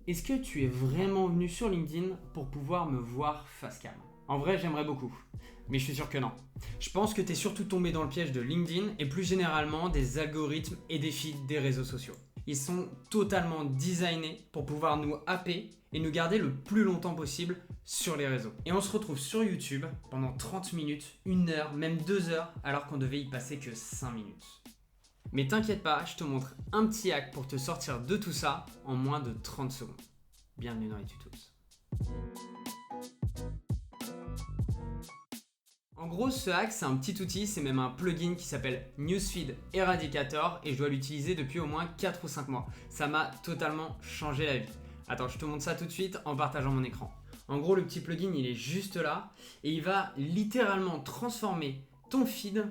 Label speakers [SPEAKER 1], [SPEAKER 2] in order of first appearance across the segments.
[SPEAKER 1] Est-ce que tu es vraiment venu sur LinkedIn pour pouvoir me voir face cam? En vrai, j'aimerais beaucoup, mais je suis sûr que non. Je pense que tu es surtout tombé dans le piège de LinkedIn et plus généralement des algorithmes et des feeds des réseaux sociaux. Ils sont totalement designés pour pouvoir nous happer et nous garder le plus longtemps possible sur les réseaux. Et on se retrouve sur YouTube pendant 30 minutes, 1 heure, même 2 heures, alors qu'on devait y passer que 5 minutes. Mais t'inquiète pas, je te montre un petit hack pour te sortir de tout ça en moins de 30 secondes. Bienvenue dans les tutos. En gros, ce hack, c'est un petit outil, c'est même un plugin qui s'appelle Newsfeed Eradicator et je dois l'utiliser depuis au moins 4 ou 5 mois. Ça m'a totalement changé la vie. Attends, je te montre ça tout de suite en partageant mon écran. En gros, le petit plugin, il est juste là et il va littéralement transformer ton feed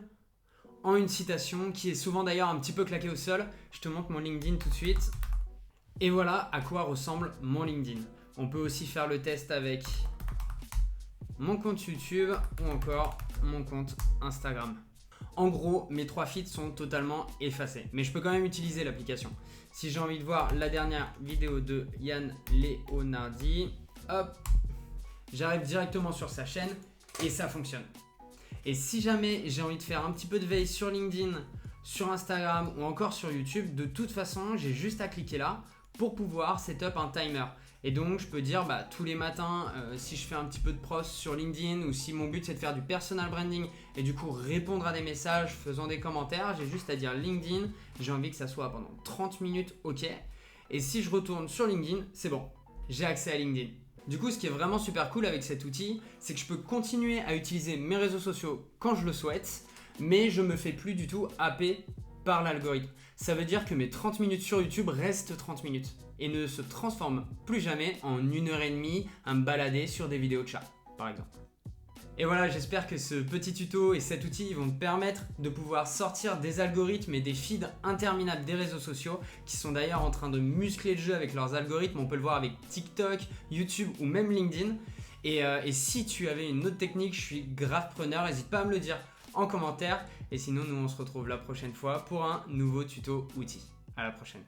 [SPEAKER 1] en une citation qui est souvent d'ailleurs un petit peu claquée au sol. Je te montre mon LinkedIn tout de suite. Et voilà à quoi ressemble mon LinkedIn. On peut aussi faire le test avec mon compte YouTube ou encore mon compte Instagram. En gros, mes 3 feeds sont totalement effacés, mais je peux quand même utiliser l'application. Si j'ai envie de voir la dernière vidéo de Yann Leonardi, hop, j'arrive directement sur sa chaîne et ça fonctionne. Et si jamais j'ai envie de faire un petit peu de veille sur LinkedIn, sur Instagram ou encore sur YouTube, de toute façon, j'ai juste à cliquer là pour pouvoir setup un timer. Et donc, je peux dire tous les matins, si je fais un petit peu de pros sur LinkedIn ou si mon but c'est de faire du personal branding et du coup répondre à des messages, faisant des commentaires, j'ai juste à dire LinkedIn, j'ai envie que ça soit pendant 30 minutes, ok. Et si je retourne sur LinkedIn, c'est bon, j'ai accès à LinkedIn. Du coup, ce qui est vraiment super cool avec cet outil, c'est que je peux continuer à utiliser mes réseaux sociaux quand je le souhaite, mais je me fais plus du tout happer par l'algorithme. Ça veut dire que mes 30 minutes sur YouTube restent 30 minutes et ne se transforment plus jamais en 1 heure et demie à me balader sur des vidéos de chat, par exemple. Et voilà, j'espère que ce petit tuto et cet outil vont te permettre de pouvoir sortir des algorithmes et des feeds interminables des réseaux sociaux qui sont d'ailleurs en train de muscler le jeu avec leurs algorithmes. On peut le voir avec TikTok, YouTube ou même LinkedIn. Et si tu avais une autre technique, je suis grave preneur. N'hésite pas à me le dire en commentaire. Et sinon, nous on se retrouve la prochaine fois pour un nouveau tuto outil. À la prochaine.